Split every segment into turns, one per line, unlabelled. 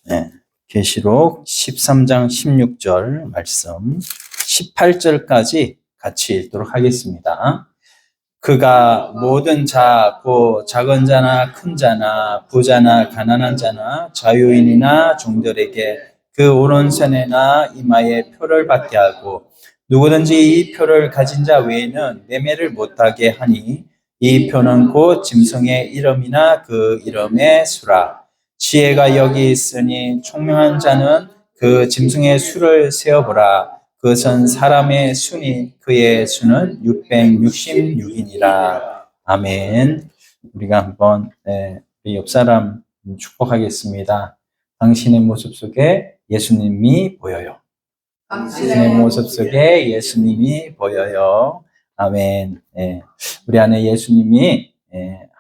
네, 계시록 13장 16절 말씀 18절까지 같이 읽도록 하겠습니다. 그가 모든 자, 곧 작은 자나 큰 자나 부자나 가난한 자나 자유인이나 종들에게 그 오른손에나 이마에 표를 받게 하고 누구든지 이 표를 가진 자 외에는 매매를 못하게 하니 이 표는 곧 짐승의 이름이나 그 이름의 수라. 지혜가 여기 있으니 총명한 자는 그 짐승의 수를 세어보라. 그것은 사람의 수니 그의 수는 666이니라. 아멘. 우리가 한번 우리 옆 사람 축복하겠습니다. 당신의 모습 속에 예수님이 보여요. 당신의 모습 속에 예수님이 보여요. 아멘. 우리 안에 예수님이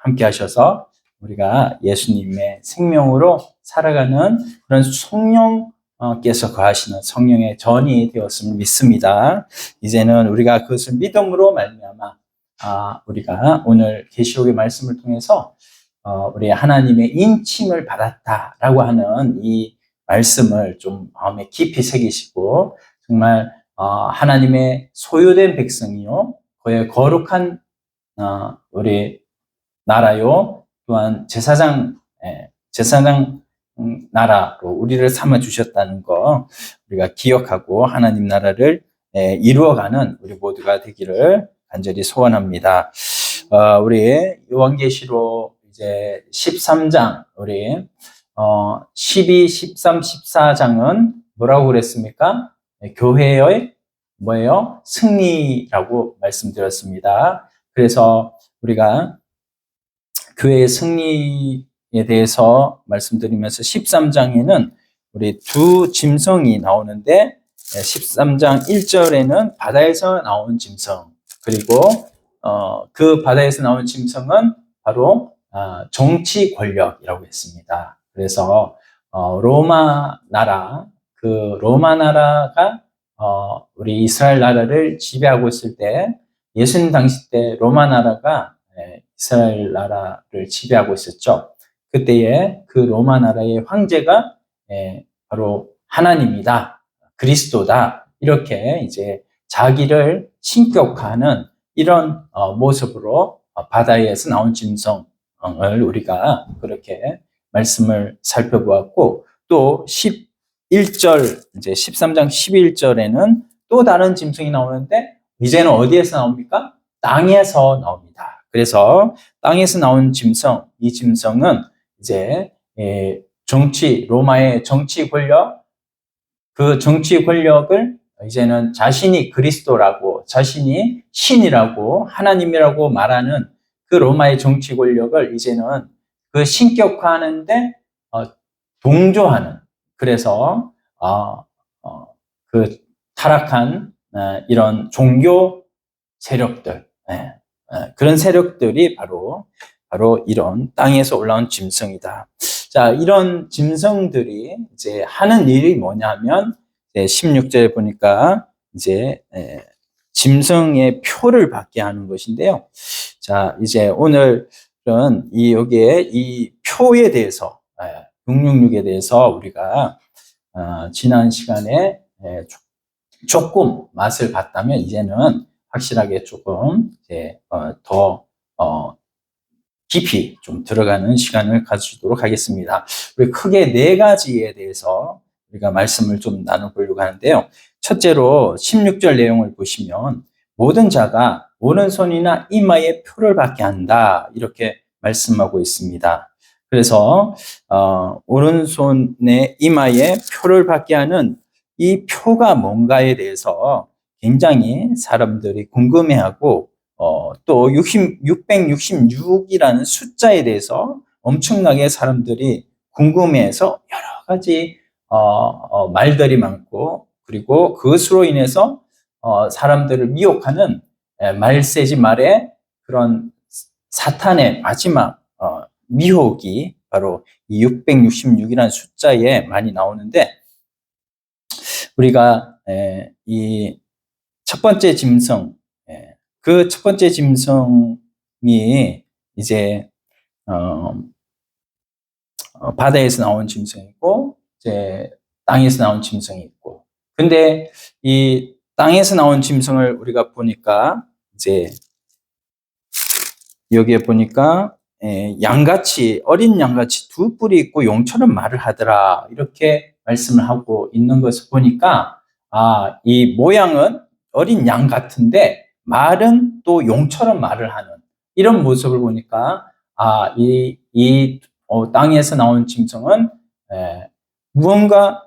함께 하셔서 우리가 예수님의 생명으로 살아가는 그런 성령께서 거하시는 성령의 전이 되었음을 믿습니다. 이제는 우리가 그것을 믿음으로 말미암아 우리가 오늘 계시록의 말씀을 통해서 우리 하나님의 인침을 받았다라고 하는 이 말씀을 좀 마음에 깊이 새기시고 정말 하나님의 소유된 백성이요 그의 거룩한 우리 나라요 또한 제사장 나라로 우리를 삼아 주셨다는 거 우리가 기억하고 하나님 나라를 이루어가는 우리 모두가 되기를 간절히 소원합니다. 우리 요한계시록 이제 13장 우리 12, 13, 14장은 뭐라고 그랬습니까? 교회의 뭐예요? 승리라고 말씀드렸습니다. 그래서 우리가 교회의 승리에 대해서 말씀드리면서 13장에는 우리 두 짐승이 나오는데 13장 1절에는 바다에서 나온 짐승 그리고 그 바다에서 나온 짐승은 바로 정치 권력이라고 했습니다. 그래서 로마 나라 그 로마 나라가 우리 이스라엘 나라를 지배하고 있을 때 예수님 당시 때 로마 나라가 이스라엘 나라를 지배하고 있었죠. 그때에 그 로마 나라의 황제가 바로 하나님이다, 그리스도다 이렇게 이제 자기를 신격화하는 이런 모습으로 바다에서 나온 짐승을 우리가 그렇게 말씀을 살펴보았고 또 11절 이제 13장 11절에는 또 다른 짐승이 나오는데 이제는 어디에서 나옵니까? 땅에서 나옵니다. 그래서 땅에서 나온 짐승, 이 짐승은 이제 로마의 정치 권력, 그 정치 권력을 이제는 자신이 그리스도라고, 자신이 신이라고, 하나님이라고 말하는 그 로마의 정치 권력을 이제는 그 신격화하는데 동조하는, 그래서 그 타락한 이런 종교 세력들, 그런 세력들이 바로 이런 땅에서 올라온 짐승이다. 자, 이런 짐승들이 이제 하는 일이 뭐냐면 16절에 보니까 이제 짐승의 표를 받게 하는 것인데요. 자, 이제 오늘은 여기에 이 표에 대해서 666에 대해서 우리가 지난 시간에 조금 맛을 봤다면 이제는 확실하게 조금 더 깊이 좀 들어가는 시간을 가지도록 하겠습니다. 우리 크게 네 가지에 대해서 우리가 말씀을 좀 나눠보려고 하는데요. 첫째로 16절 내용을 보시면 모든 자가 오른손이나 이마에 표를 받게 한다 이렇게 말씀하고 있습니다. 그래서 오른손에 이마에 표를 받게 하는 이 표가 뭔가에 대해서 굉장히 사람들이 궁금해하고 또 666이라는 숫자에 대해서 엄청나게 사람들이 궁금해해서 여러 가지 말들이 많고 그리고 그것으로 인해서 사람들을 미혹하는 말세지 말의 그런 사탄의 마지막 미혹이 바로 이 666이라는 숫자에 많이 나오는데 우리가 이 첫 번째 짐승 그 첫 번째 짐승이 이제 바다에서 나온 짐승이고 이제 땅에서 나온 짐승이 있고, 근데 이 땅에서 나온 짐승을 우리가 보니까 이제 여기에 보니까 양같이, 어린 양같이 두 뿔이 있고 용처럼 말을 하더라, 이렇게 말씀을 하고 있는 것을 보니까, 이 모양은 어린 양 같은데 말은 또 용처럼 말을 하는 이런 모습을 보니까, 땅에서 나온 짐승은 무언가,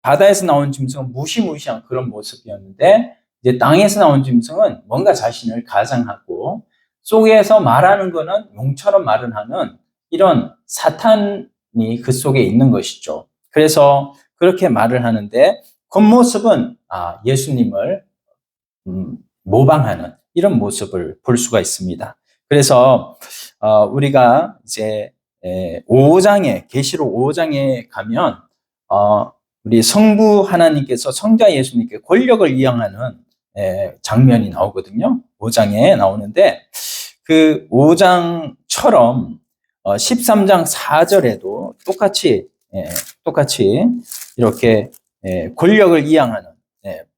바다에서 나온 짐승은 무시무시한 그런 모습이었는데, 이제 땅에서 나온 짐승은 뭔가 자신을 가장하고, 속에서 말하는 거는 용처럼 말을 하는 이런 사탄이 그 속에 있는 것이죠. 그래서 그렇게 말을 하는데, 겉모습은 예수님을 모방하는 이런 모습을 볼 수가 있습니다. 그래서 우리가 이제 5장에, 계시록 5장에 가면 우리 성부 하나님께서 성자 예수님께 권력을 이양하는 장면이 나오거든요. 5장에 나오는데, 그 5장처럼 13장 4절에도 똑같이 이렇게 권력을 이양하는,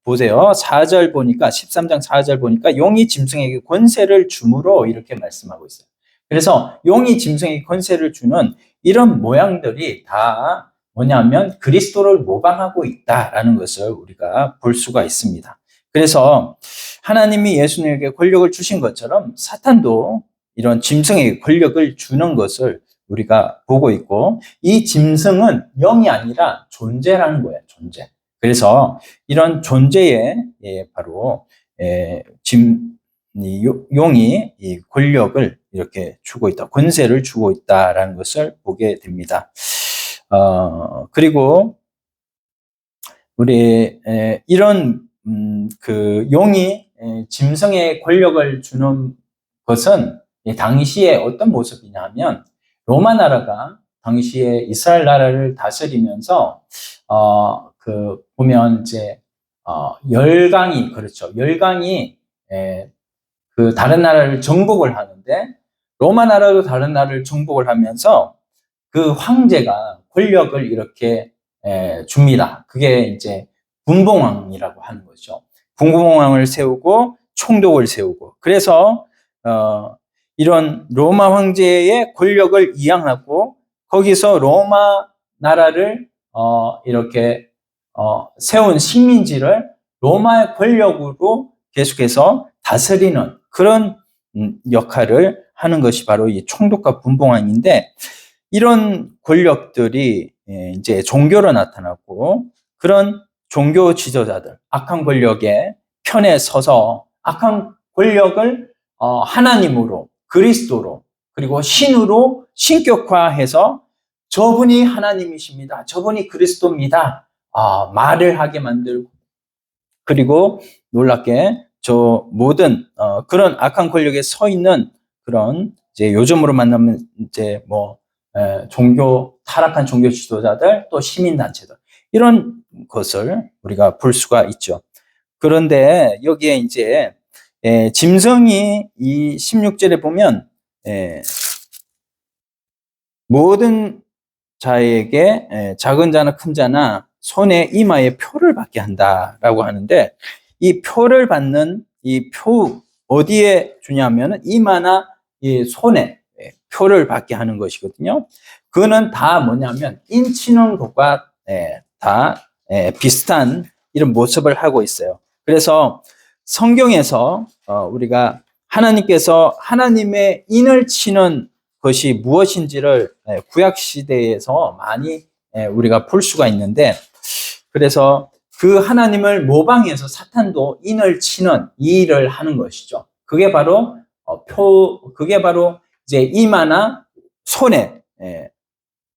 보세요. 4절 보니까, 13장 4절 보니까 용이 짐승에게 권세를 주므로 이렇게 말씀하고 있어요. 그래서 용이 짐승에게 권세를 주는 이런 모양들이 다 뭐냐면 그리스도를 모방하고 있다라는 것을 우리가 볼 수가 있습니다. 그래서 하나님이 예수님에게 권력을 주신 것처럼 사탄도 이런 짐승에게 권력을 주는 것을 우리가 보고 있고, 이 짐승은 영이 아니라 존재라는 거예요. 존재. 그래서 이런 존재에 바로 용이 이 권력을 이렇게 주고 있다, 권세를 주고 있다라는 것을 보게 됩니다. 그리고 우리 이런 그 용이 짐승의 권력을 주는 것은 당시에 어떤 모습이냐면, 로마 나라가 당시에 이스라엘 나라를 다스리면서 그 보면 이제 열강이, 그렇죠, 열강이 그 다른 나라를 정복을 하는데, 로마 나라도 다른 나라를 정복을 하면서 그 황제가 권력을 이렇게 줍니다. 그게 이제 분봉왕이라고 하는 거죠. 분봉왕을 세우고 총독을 세우고, 그래서 이런 로마 황제의 권력을 이양하고, 거기서 로마 나라를 이렇게 세운 식민지를 로마의 권력으로 계속해서 다스리는 그런 역할을 하는 것이 바로 이 총독과 분봉왕인데, 이런 권력들이 이제 종교로 나타났고, 그런 종교 지도자들, 악한 권력의 편에 서서 악한 권력을 하나님으로, 그리스도로, 그리고 신으로 신격화해서 저분이 하나님이십니다, 저분이 그리스도입니다, 말을 하게 만들고, 그리고 놀랍게 저 모든 그런 악한 권력에 서 있는 그런, 이제 요즘으로 만나면 이제 뭐 타락한 종교 지도자들, 또 시민단체들, 이런 것을 우리가 볼 수가 있죠. 그런데 여기에 이제 짐승이 이 16절에 보면 모든 자에게 작은 자나 큰 자나 손에 이마에 표를 받게 한다라고 하는데, 이 표를 받는 이 표 어디에 주냐면은 이마나 이 손에 표를 받게 하는 것이거든요. 그거는 다 뭐냐면 인치는 것과 다 비슷한 이런 모습을 하고 있어요. 그래서 성경에서 우리가 하나님께서 하나님의 인을 치는 것이 무엇인지를 구약 시대에서 많이 우리가 볼 수가 있는데, 그래서 그 하나님을 모방해서 사탄도 인을 치는 이 일을 하는 것이죠. 그게 바로 그게 바로 이제 이마나 손에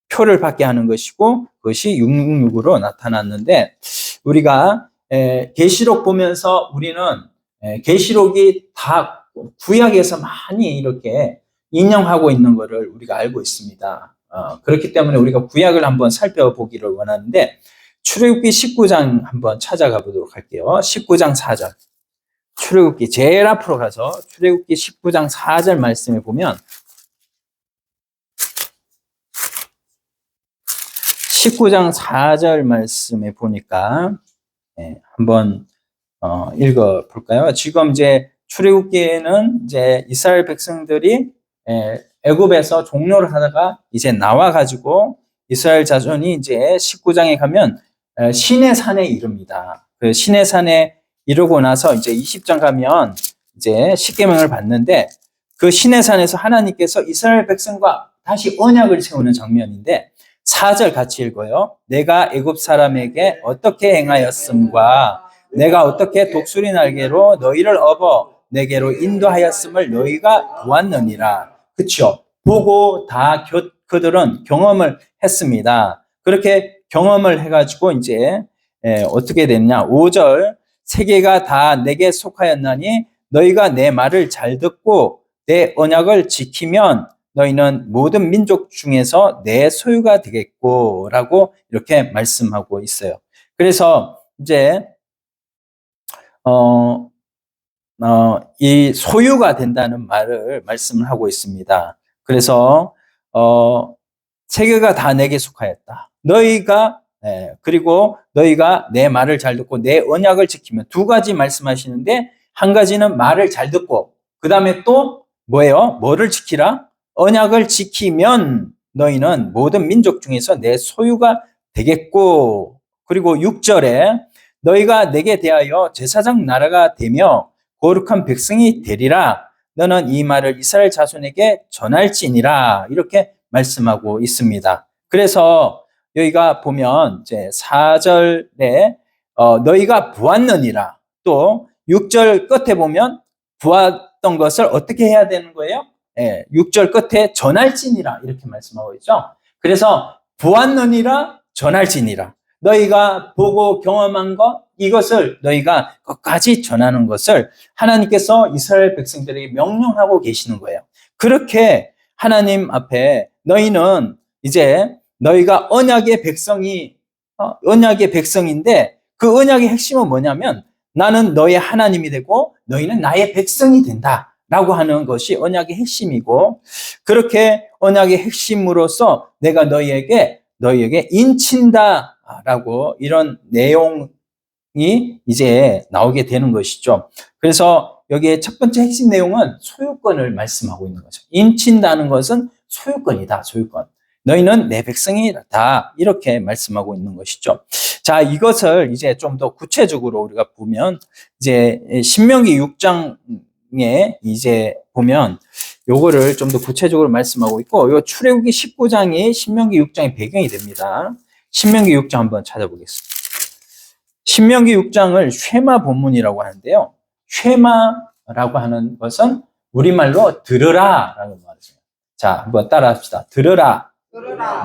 표를 받게 하는 것이고, 그것이 666으로 나타났는데, 우리가 계시록 보면서 우리는 계시록이 다 구약에서 많이 이렇게 인용하고 있는 것을 우리가 알고 있습니다. 그렇기 때문에 우리가 구약을 한번 살펴보기를 원하는데, 출애굽기 19장 한번 찾아가 보도록 할게요. 19장 4절. 출애굽기 제일 앞으로 가서 출애굽기 19장 4절 말씀에 보면, 19장 4절 말씀에 보니까 한번 읽어 볼까요? 지금 이제 출애굽기에는 이제 이스라엘 백성들이 애굽에서 종료를 하다가 이제 나와 가지고 이스라엘 자손이 이제 19장에 가면 시내 산에 이릅니다. 그 시내 산에 이르고 나서 이제 20장 가면 이제 십계명을 받는데 그 시내 산에서 하나님께서 이스라엘 백성과 다시 언약을 세우는 장면인데 4절 같이 읽어요. 내가 애굽 사람에게 어떻게 행하였음과 내가 어떻게 독수리 날개로 너희를 업어 내게로 인도하였음을 너희가 보았느니라. 그렇죠? 보고 다 그들은 경험을 했습니다. 그렇게 경험을 해가지고 이제 어떻게 됐냐? 5절 세계가 다 내게 속하였나니 너희가 내 말을 잘 듣고 내 언약을 지키면 너희는 모든 민족 중에서 내 소유가 되겠고 라고 이렇게 말씀하고 있어요. 그래서 이제 이 소유가 된다는 말씀을 하고 있습니다. 그래서 세계가 다 내게 속하였다. 그리고 너희가 내 말을 잘 듣고 내 언약을 지키면 두 가지 말씀하시는데 한 가지는 말을 잘 듣고 그 다음에 또 뭐예요? 뭐를 지키라? 언약을 지키면 너희는 모든 민족 중에서 내 소유가 되겠고 그리고 6절에 너희가 내게 대하여 제사장 나라가 되며 거룩한 백성이 되리라. 너는 이 말을 이스라엘 자손에게 전할지니라. 이렇게 말씀하고 있습니다. 그래서 여기가 보면 이제 4절에 너희가 보았느니라. 또 6절 끝에 보면 보았던 것을 어떻게 해야 되는 거예요? 6절 끝에 전할지니라 이렇게 말씀하고 있죠. 그래서 보았느니라 전할지니라. 너희가 보고 경험한 것 이것을 너희가 끝까지 전하는 것을 하나님께서 이스라엘 백성들에게 명령하고 계시는 거예요. 그렇게 하나님 앞에 너희는 이제 너희가 언약의 백성인데 그 언약의 핵심은 뭐냐면 나는 너의 하나님이 되고 너희는 나의 백성이 된다 라고 하는 것이 언약의 핵심이고 그렇게 언약의 핵심으로서 내가 너희에게 인친다 라고 이런 내용이 이제 나오게 되는 것이죠. 그래서 여기에 첫 번째 핵심 내용은 소유권을 말씀하고 있는 거죠. 인친다는 것은 소유권이다, 소유권. 너희는 내 백성이다. 이렇게 말씀하고 있는 것이죠. 자, 이것을 이제 좀 더 구체적으로 우리가 보면 이제 신명기 6장에 이제 보면 요거를 좀 더 구체적으로 말씀하고 있고 요 출애굽기 19장이 신명기 6장의 배경이 됩니다. 신명기 6장 한번 찾아보겠습니다. 신명기 6장을 쉐마 본문이라고 하는데요. 쉐마라고 하는 것은 우리말로 들으라 라는 말이죠. 자, 한번 따라합시다. 들으라.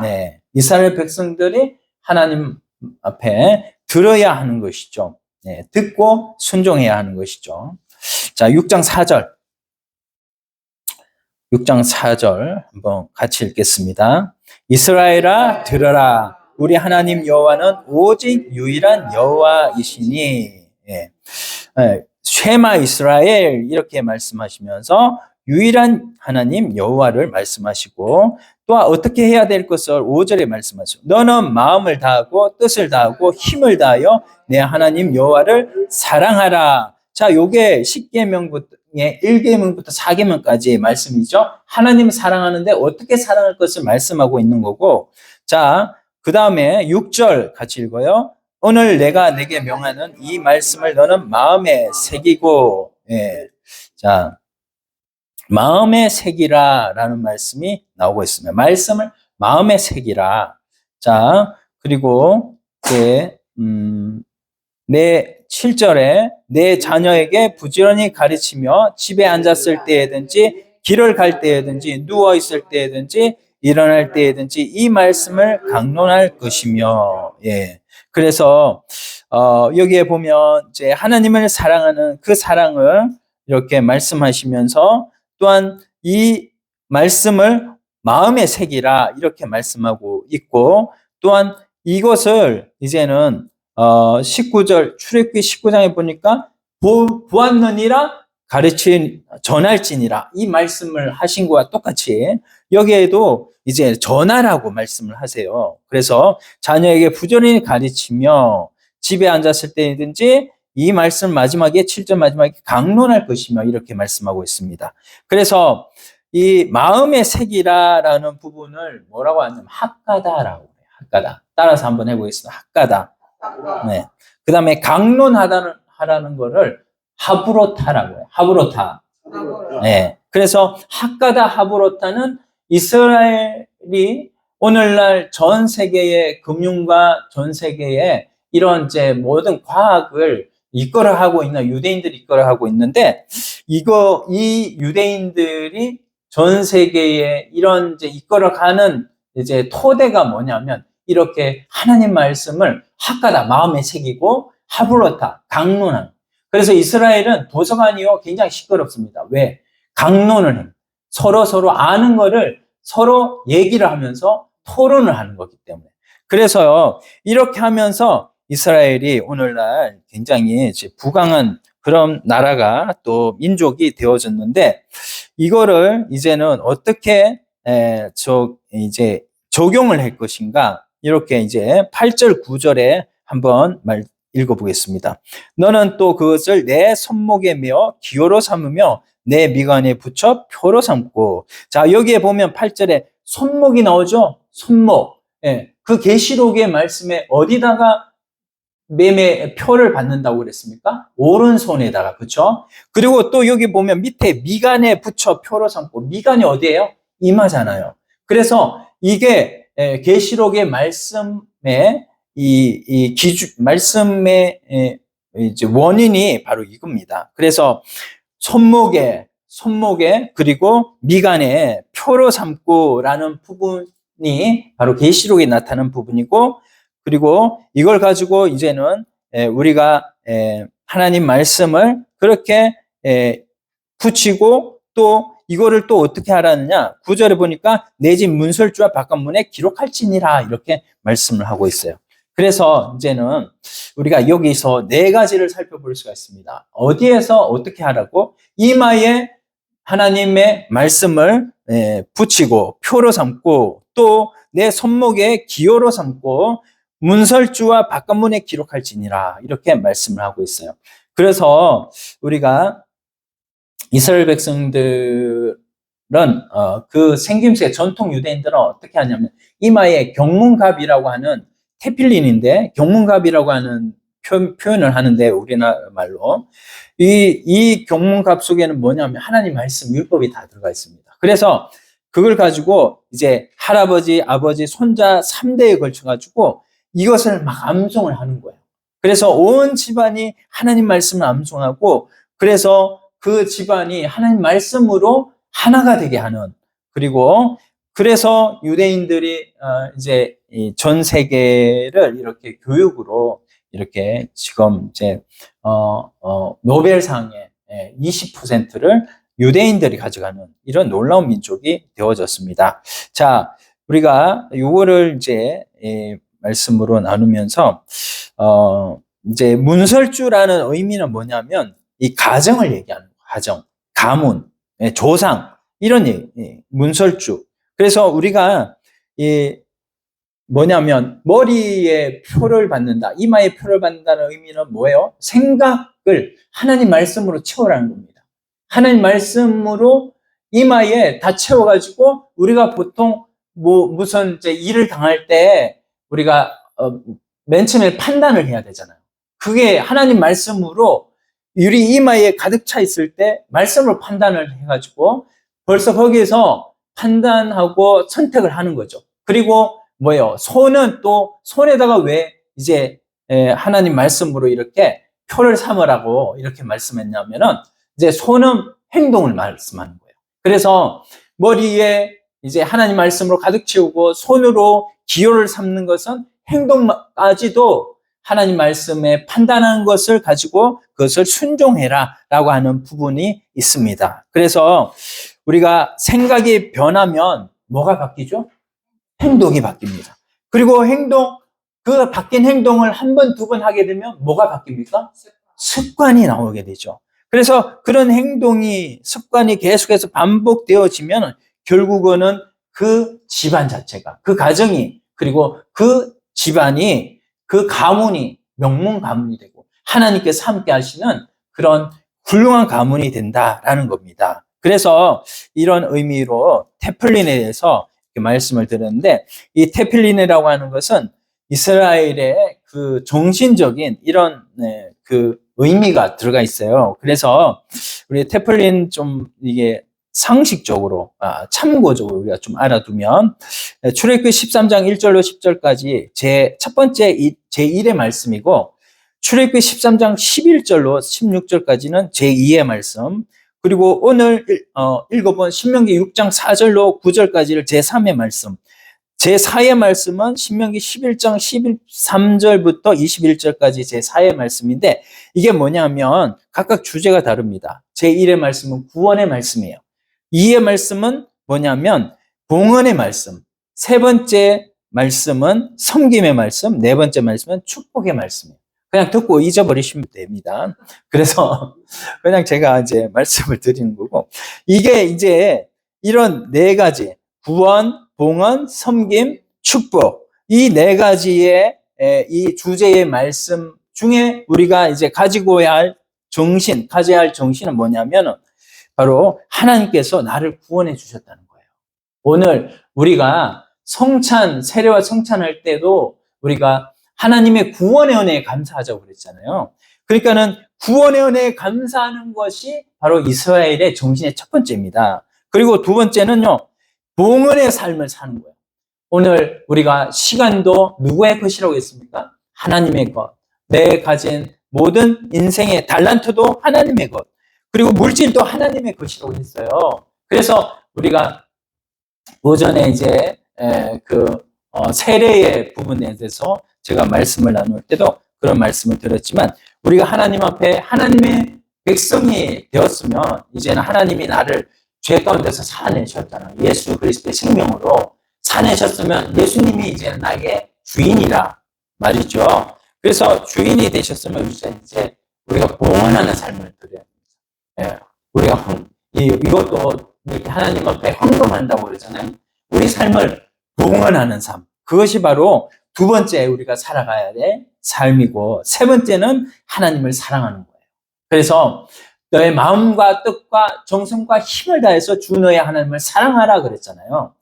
네. 이스라엘 백성들이 하나님 앞에 들어야 하는 것이죠. 네. 듣고 순종해야 하는 것이죠. 자, 6장 4절. 6장 4절 한번 같이 읽겠습니다. 이스라엘아 들으라. 우리 하나님 여호와는 오직 유일한 여호와이시니. 쉐마 이스라엘 이렇게 말씀하시면서 유일한 하나님 여호와를 말씀하시고 또 어떻게 해야 될 것을 5절에 말씀하시고 너는 마음을 다하고 뜻을 다하고 힘을 다하여 내 하나님 여호와를 사랑하라. 자, 요게 10계명부터 1계명부터 4계명까지의 말씀이죠. 하나님을 사랑하는데 어떻게 사랑할 것을 말씀하고 있는 거고 자, 그 다음에 6절 같이 읽어요. 오늘 내가 내게 명하는 이 말씀을 너는 마음에 새기고 자, 마음에 새기라 라는 말씀이 나오고 있습니다. 말씀을 마음에 새기라. 자, 그리고 내 7절에 내 자녀에게 부지런히 가르치며 집에 앉았을 때에든지 길을 갈 때에든지 누워 있을 때에든지 일어날 때에든지 이 말씀을 강론할 것이며 그래서 여기에 보면 이제 하나님을 사랑하는 그 사랑을 이렇게 말씀하시면서 또한 이 말씀을 마음에 새기라 이렇게 말씀하고 있고 또한 이것을 이제는 19절 출애굽기 19장에 보니까 보았느니라 전할지니라. 이 말씀을 하신 것과 똑같이 여기에도 이제 전하라고 말씀을 하세요. 그래서 자녀에게 부지런히 가르치며 집에 앉았을 때든지 이 말씀 마지막에 7절 마지막에 강론할 것이며 이렇게 말씀하고 있습니다. 그래서 이 마음의 색이라라는 부분을 뭐라고 하냐면 학가다라고 해요. 학가다. 따라서 한번 해보겠습니다. 학가다. 네. 그 다음에 강론하라는 거를 하브로타라고 해요. 하브로타. 네. 그래서 학가다 하브로타는 이스라엘이 오늘날 전 세계의 금융과 전 세계의 이런 이제 모든 과학을 이끌어가고 있는 유대인들이 이끌어가고 있는데 이 유대인들이 전 세계에 이런 이제 이끌어가는 이제 토대가 뭐냐면 이렇게 하나님 말씀을 학가다 마음에 새기고 하브로타 강론하는. 그래서 이스라엘은 도서관이요 굉장히 시끄럽습니다. 왜? 강론을 해요. 서로 아는 거를 서로 얘기를 하면서 토론을 하는 거기 때문에. 그래서요 이렇게 하면서 이스라엘이 오늘날 굉장히 이제 부강한 그런 나라가 또 민족이 되어졌는데 이거를 이제는 어떻게 이제 적용을 할 것인가 이렇게 이제 8절 9절에 한번 읽어보겠습니다. 너는 또 그것을 내 손목에 메어 기호로 삼으며 내 미간에 붙여 표로 삼고. 자 여기에 보면 8절에 손목이 나오죠. 손목. 예, 그 계시록의 말씀에 어디다가 표를 받는다고 그랬습니까? 오른손에다가. 그렇죠? 그리고 또 여기 보면 밑에 미간에 붙여 표로 삼고. 미간이 어디예요? 이마잖아요. 그래서 이게 계시록의 말씀의 말씀의 이제 원인이 바로 이겁니다. 그래서 손목에 그리고 미간에 표로 삼고라는 부분이 바로 계시록에 나타나는 부분이고, 그리고 이걸 가지고 이제는 우리가 하나님 말씀을 그렇게 붙이고 또 이거를 또 어떻게 하라느냐. 9절에 보니까 내 집 문설주와 바깥문에 기록할지니라 이렇게 말씀을 하고 있어요. 그래서 이제는 우리가 여기서 네 가지를 살펴볼 수가 있습니다. 어디에서 어떻게 하라고? 이마에 하나님의 말씀을 붙이고 표로 삼고 또 내 손목에 기호로 삼고 문설주와 바깥문에 기록할지니라 이렇게 말씀을 하고 있어요. 그래서 우리가 이스라엘 백성들은 그 생김새 전통 유대인들은 어떻게 하냐면 이마에 경문갑이라고 하는 테필린인데 경문갑이라고 하는 표현을 하는데 우리나라 말로 이 경문갑 속에는 뭐냐면 하나님 말씀 율법이 다 들어가 있습니다. 그래서 그걸 가지고 이제 할아버지, 아버지, 손자 3대에 걸쳐 가지고 이것을 막 암송을 하는 거예요. 그래서 온 집안이 하나님 말씀을 암송하고 그래서 그 집안이 하나님 말씀으로 하나가 되게 하는. 그리고 그래서 유대인들이 이제 전 세계를 이렇게 교육으로 이렇게 지금 이제 노벨상의 20%를 유대인들이 가져가는 이런 놀라운 민족이 되어졌습니다. 자, 우리가 요거를 이제 말씀으로 나누면서 이제 문설주라는 의미는 뭐냐면 이 가정을 얘기하는 거예요. 가정, 가문, 조상 이런 얘기, 문설주. 그래서 우리가 뭐냐면 머리에 표를 받는다, 이마에 표를 받는다는 의미는 뭐예요? 생각을 하나님 말씀으로 채우라는 겁니다. 하나님 말씀으로 이마에 다 채워가지고 우리가 보통 무슨 이제 일을 당할 때 우리가 맨 처음에 판단을 해야 되잖아요. 그게 하나님 말씀으로 우리 이마에 가득 차 있을 때 말씀으로 판단을 해가지고 벌써 거기에서 판단하고 선택을 하는 거죠. 그리고 뭐예요? 손은 또 손에다가 왜 이제 하나님 말씀으로 이렇게 표를 삼으라고 이렇게 말씀했냐면은 이제 손은 행동을 말씀하는 거예요. 그래서 머리에 이제 하나님 말씀으로 가득 채우고 손으로 기호를 삼는 것은 행동까지도 하나님 말씀에 판단하는 것을 가지고 그것을 순종해라 라고 하는 부분이 있습니다. 그래서 우리가 생각이 변하면 뭐가 바뀌죠? 행동이 바뀝니다. 그리고 그 바뀐 행동을 한 번, 두 번 하게 되면 뭐가 바뀝니까? 습관이 나오게 되죠. 그래서 그런 행동이, 습관이 계속해서 반복되어지면 결국은 그 집안 자체가, 그 가정이, 그리고 그 집안이, 그 가문이 명문 가문이 되고 하나님께서 함께 하시는 그런 훌륭한 가문이 된다라는 겁니다. 그래서 이런 의미로 테플린에 대해서 말씀을 드렸는데, 이 테플린이라고 하는 것은 이스라엘의 그 정신적인 이런 그 의미가 들어가 있어요. 그래서 우리 테플린 좀 이게 상식적으로, 참고적으로 우리가 좀 알아두면, 출애굽기 13장 1절로 10절까지 첫 번째 제1의 말씀이고, 출애굽기 13장 11절로 16절까지는 제2의 말씀, 그리고 오늘 읽어본 신명기 6장 4절로 9절까지를 제3의 말씀, 제4의 말씀은 신명기 11장 13절부터 21절까지 제4의 말씀인데, 이게 뭐냐면 각각 주제가 다릅니다. 제1의 말씀은 구원의 말씀이에요. 2의 말씀은 뭐냐면 봉헌의 말씀, 세 번째 말씀은 섬김의 말씀, 네 번째 말씀은 축복의 말씀이에요. 그냥 듣고 잊어버리시면 됩니다. 그래서 그냥 제가 이제 말씀을 드리는 거고, 이게 이제 이런 네 가지, 구원, 봉헌, 섬김, 축복, 이 네 가지의 이 주제의 말씀 중에 우리가 이제 가져야 할 정신은 뭐냐면 바로 하나님께서 나를 구원해 주셨다는 거예요. 오늘 우리가 세례와 성찬할 때도 우리가 하나님의 구원의 은혜에 감사하자고 그랬잖아요. 그러니까는 구원의 은혜에 감사하는 것이 바로 이스라엘의 정신의 첫 번째입니다. 그리고 두 번째는요, 봉헌의 삶을 사는 거예요. 오늘 우리가 시간도 누구의 것이라고 했습니까? 하나님의 것. 내 가진 모든 인생의 달란트도 하나님의 것. 그리고 물질도 하나님의 것이라고 했어요. 그래서 우리가 오전에 이제 세례의 부분에 대해서 제가 말씀을 나눌 때도 그런 말씀을 드렸지만, 우리가 하나님 앞에 하나님의 백성이 되었으면 이제는 하나님이 나를 죄 가운데서 살아내셨잖아요. 예수 그리스도의 생명으로 살아내셨으면 예수님이 이제는 나의 주인이라 말이죠. 그래서 주인이 되셨으면 이제 우리가 봉헌하는 삶을 드려야 됩니다. 우리가 이것도 이렇게 하나님 앞에 헌금한다고 그러잖아요. 우리 삶을 봉헌하는 삶, 그것이 바로 두 번째 우리가 살아가야 될 삶이고, 세 번째는 하나님을 사랑하는 거예요. 그래서 너의 마음과 뜻과 정성과 힘을 다해서 주 너의 하나님을 사랑하라 그랬잖아요.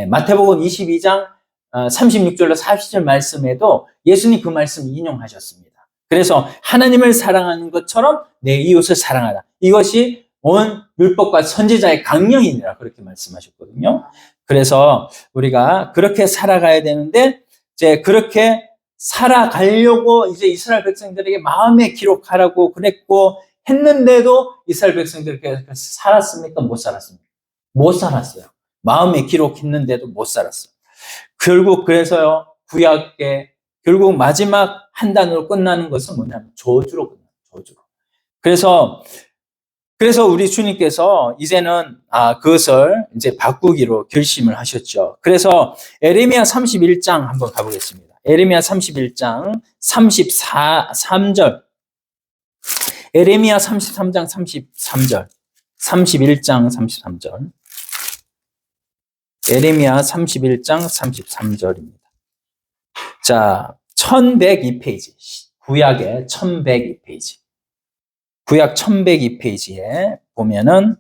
마태복음 22장 36절로 40절 말씀에도 예수님 그 말씀 인용하셨습니다. 그래서 하나님을 사랑하는 것처럼 내 이웃을 사랑하라. 이것이 온 율법과 선지자의 강령이니라 그렇게 말씀하셨거든요. 그래서 우리가 그렇게 살아가야 되는데, 이제 그렇게 살아가려고 이제 이스라엘 백성들에게 마음에 기록하라고 그랬고 했는데도 이스라엘 백성들이 살았습니까? 못 살았습니까? 못 살았어요. 마음에 기록했는데도 못 살았어요. 결국 그래서요, 구약의 결국 마지막 한 단으로 끝나는 것은 뭐냐면 저주로 끝나요. 저주로. 그래서 우리 주님께서 이제는 그것을 이제 바꾸기로 결심을 하셨죠. 그래서 에레미야 31장 한번 가보겠습니다. 에레미야 31장 33절. 에레미야 33장 33절. 31장 33절. 에레미야 31장 33절입니다. 자, 1102페이지. 구약의 1102페이지. 구약 1102페이지에 보면은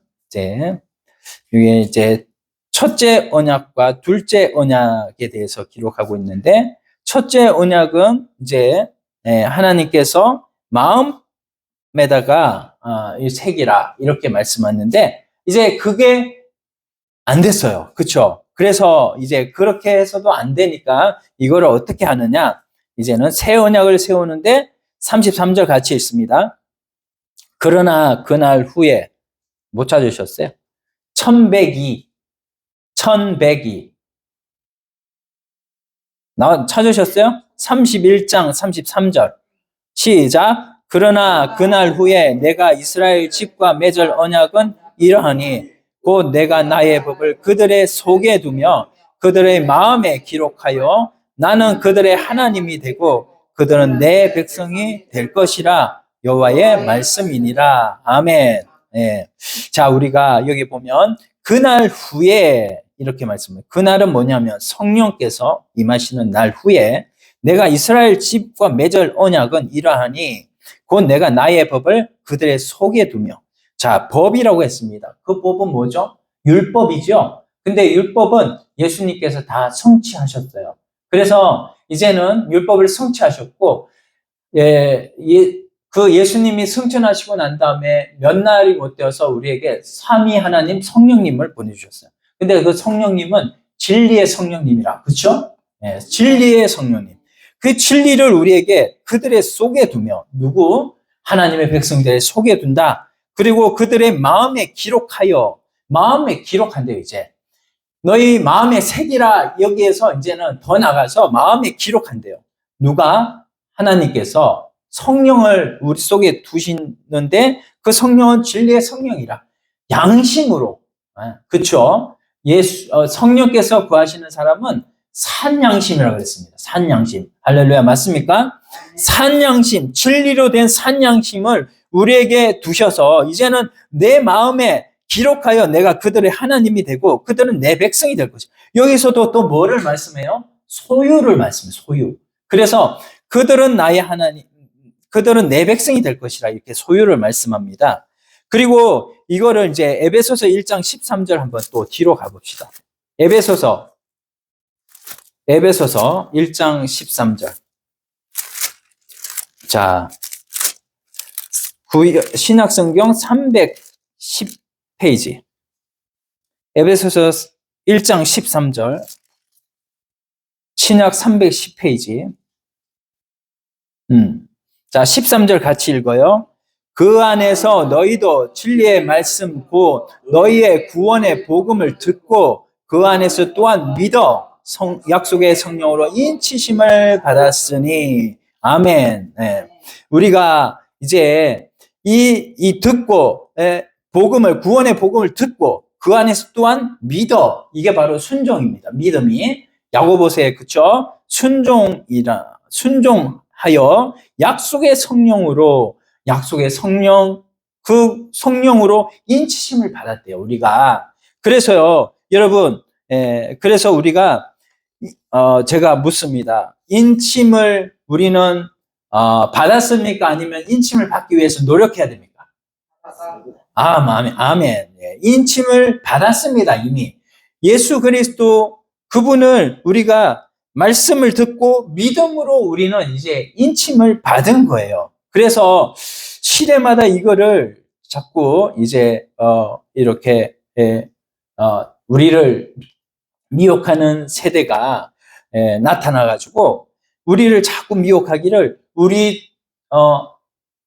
이게 이제 첫째 언약과 둘째 언약에 대해서 기록하고 있는데, 첫째 언약은 이제 하나님께서 마음에다가 새기라 이렇게 말씀하셨는데, 이제 그게 안 됐어요. 그렇죠? 그래서 이제 그렇게 해서도 안 되니까 이거를 어떻게 하느냐? 이제는 새 언약을 세우는데 33절 같이 있습니다. 그러나 그날 후에 못 찾으셨어요? 1102 찾으셨어요? 31장 33절 시작. 그러나 그날 후에 내가 이스라엘 집과 맺을 언약은 이러하니 곧 내가 나의 법을 그들의 속에 두며 그들의 마음에 기록하여 나는 그들의 하나님이 되고 그들은 내 백성이 될 것이라 여호와의 말씀이니라. 아멘. 예. 자, 우리가 여기 보면 그날 후에 이렇게 말씀해요. 그날은 뭐냐면 성령께서 임하시는 날 후에 내가 이스라엘 집과 맺을 언약은 이러하니 곧 내가 나의 법을 그들의 속에 두며. 자, 법이라고 했습니다. 그 법은 뭐죠? 율법이죠. 근데 율법은 예수님께서 다 성취하셨어요. 그래서 이제는 율법을 성취하셨고, 그 예수님이 승천하시고 난 다음에 몇 날이 못 되어서 우리에게 삼위 하나님 성령님을 보내주셨어요. 근데 그 성령님은 진리의 성령님이라, 그렇죠? 네, 진리의 성령님. 그 진리를 우리에게 그들의 속에 두며, 누구? 하나님의 백성들의 속에 둔다. 그리고 그들의 마음에 기록한대요, 이제. 너희 마음에 새기라. 여기에서 이제는 더 나가서 마음에 기록한대요. 누가? 하나님께서 성령을 우리 속에 두시는데 그 성령은 진리의 성령이라. 양심으로. 그렇죠? 성령께서 구하시는 사람은 산양심이라고 그랬습니다. 산양심. 할렐루야, 맞습니까? 산양심, 진리로 된 산양심을 우리에게 두셔서 이제는 내 마음에 기록하여 내가 그들의 하나님이 되고 그들은 내 백성이 될 것이다. 여기서도 또 뭐를 말씀해요? 소유를 말씀해요. 소유. 그래서 그들은 나의 하나님, 그들은 내 백성이 될 것이라 이렇게 소유를 말씀합니다. 그리고 이거를 이제 에베소서 1장 13절 한번 또 뒤로 가봅시다. 에베소서 1장 13절. 자, 신약성경 310페이지. 에베소서 1장 13절. 신약 310페이지. 자, 13절 같이 읽어요. 그 안에서 너희도 진리의 말씀 곧 너희의 구원의 복음을 듣고 그 안에서 또한 믿어 약속의 성령으로 인치심을 받았으니. 아멘. 네. 우리가 이제 듣고 구원의 복음을 듣고 그 안에서 또한 믿어. 이게 바로 순종입니다. 믿음이 야고보서에, 그쵸? 순종하여 약속의 성령으로 그 성령으로 인치심을 받았대요, 우리가. 그래서요, 여러분, 그래서 우리가 제가 묻습니다. 인침을 우리는 받았습니까? 아니면 인침을 받기 위해서 노력해야 됩니까? 아멘. 인침을 받았습니다, 이미. 예수 그리스도 그분을 우리가 말씀을 듣고 믿음으로 우리는 이제 인침을 받은 거예요. 그래서 시대마다 이거를 자꾸 이제 이렇게 우리를 미혹하는 세대가 나타나가지고 우리를 자꾸 미혹하기를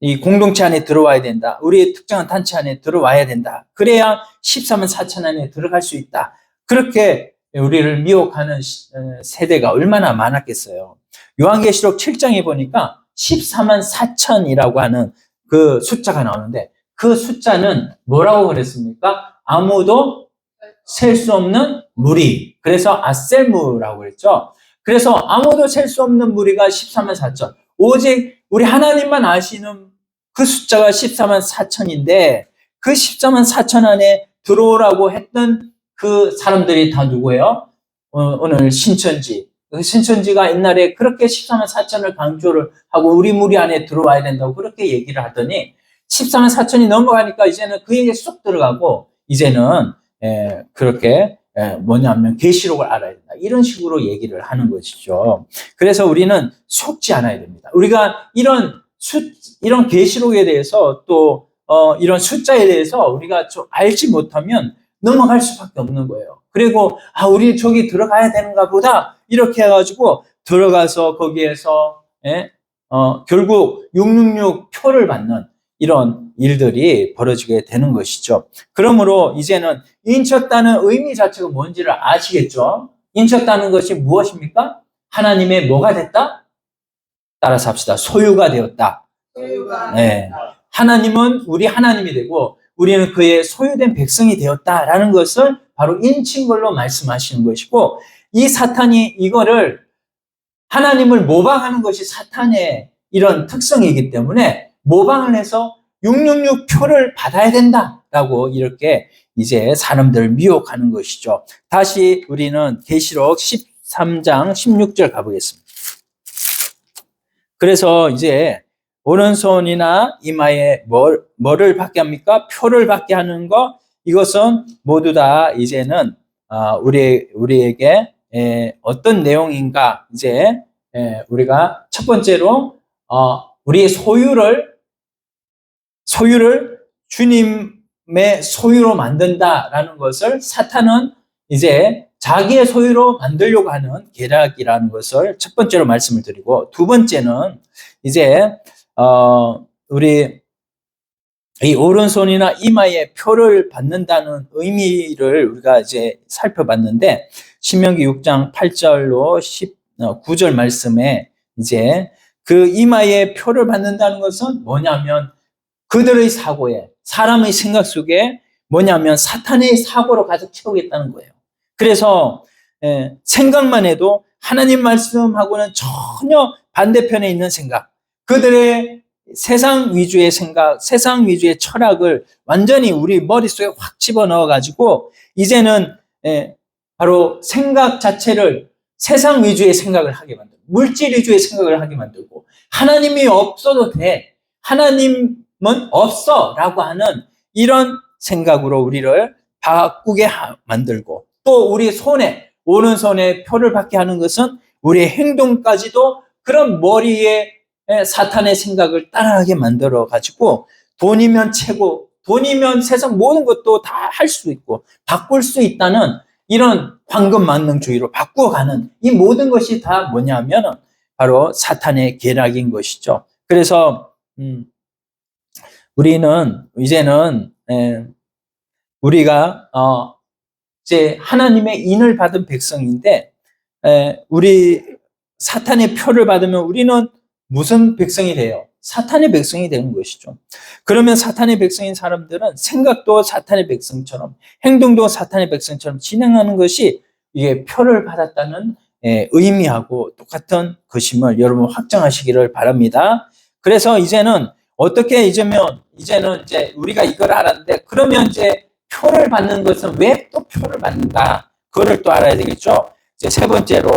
이 공동체 안에 들어와야 된다. 우리의 특정한 단체 안에 들어와야 된다. 그래야 14만 4천 안에 들어갈 수 있다. 그렇게 우리를 미혹하는 세대가 얼마나 많았겠어요. 요한계시록 7장에 보니까 14만 4천이라고 하는 그 숫자가 나오는데 그 숫자는 뭐라고 그랬습니까? 아무도 셀 수 없는 무리. 그래서 아셀무라고 그랬죠. 그래서 아무도 셀 수 없는 무리가 14만 4천. 오직 우리 하나님만 아시는 그 숫자가 14만 4천인데 그 14만 4천 안에 들어오라고 했던 그 사람들이 다 누구예요? 오늘 신천지. 그 신천지가 옛날에 그렇게 14만 4천을 강조를 하고 우리 무리 안에 들어와야 된다고 그렇게 얘기를 하더니 14만 4천이 넘어가니까 이제는 그 얘기에 쏙 들어가고 이제는 그렇게 뭐냐면 계시록을 알아야 된다. 이런 식으로 얘기를 하는 것이죠. 그래서 우리는 속지 않아야 됩니다. 우리가 이런 계시록에 대해서 또 이런 숫자에 대해서 우리가 좀 알지 못하면 넘어갈 수밖에 없는 거예요. 그리고 우리 저기 들어가야 되는가 보다 이렇게 해가지고 들어가서 거기에서 결국 666 표를 받는 이런 일들이 벌어지게 되는 것이죠. 그러므로 이제는 인쳤다는 의미 자체가 뭔지를 아시겠죠? 인쳤다는 것이 무엇입니까? 하나님의 뭐가 됐다? 따라서 합시다. 소유가 되었다. 네. 하나님은 우리 하나님이 되고 우리는 그의 소유된 백성이 되었다라는 것을 바로 인친 걸로 말씀하시는 것이고 이 사탄이 이거를 하나님을 모방하는 것이 사탄의 이런 특성이기 때문에 모방을 해서 666 표를 받아야 된다라고 이렇게 이제 사람들을 미혹하는 것이죠. 다시 우리는 계시록 13장 16절 가보겠습니다. 그래서 이제 오른손이나 이마에 뭐를 받게 합니까? 표를 받게 하는 것, 이것은 모두 다 이제는 우리에게 어떤 내용인가, 이제 우리가 첫 번째로 우리의 소유를 주님의 소유로 만든다라는 것을 사탄은 이제 자기의 소유로 만들려고 하는 계략이라는 것을 첫 번째로 말씀을 드리고, 두 번째는 이제 우리 이 오른손이나 이마에 표를 받는다는 의미를 우리가 이제 살펴봤는데, 신명기 6장 8절로 19절 말씀에 이제 그 이마에 표를 받는다는 것은 뭐냐면 그들의 사고에, 사람의 생각 속에 뭐냐면 사탄의 사고로 가득 채우겠다는 거예요. 그래서 생각만 해도 하나님 말씀하고는 전혀 반대편에 있는 생각, 그들의 세상 위주의 생각, 세상 위주의 철학을 완전히 우리 머릿속에 확 집어넣어 가지고 이제는 바로 생각 자체를 세상 위주의 생각을 하게 만들고, 물질 위주의 생각을 하게 만들고, 하나님이 없어도 돼, 하나님은 없어 라고 하는 이런 생각으로 우리를 바꾸게 만들고, 또 우리 손에, 오른손에 표를 받게 하는 것은 우리의 행동까지도 그런 머리에 사탄의 생각을 따라하게 만들어 가지고, 돈이면 최고, 돈이면 세상 모든 것도 다 할 수 있고 바꿀 수 있다는 이런 황금만능주의로 바꾸어가는 이 모든 것이 다 뭐냐면 바로 사탄의 계략인 것이죠. 그래서 우리는 이제는 우리가 이제 하나님의 인을 받은 백성인데, 우리 사탄의 표를 받으면 우리는 무슨 백성이 돼요? 사탄의 백성이 되는 것이죠. 그러면 사탄의 백성인 사람들은 생각도 사탄의 백성처럼, 행동도 사탄의 백성처럼 진행하는 것이 이게 표를 받았다는 의미하고 똑같은 것임을 여러분 확정하시기를 바랍니다. 그래서 이제는 어떻게 이제는 이제 우리가 이걸 알았는데, 그러면 이제 표를 받는 것은 왜 또 표를 받는가? 그거를 또 알아야 되겠죠. 이제 세 번째로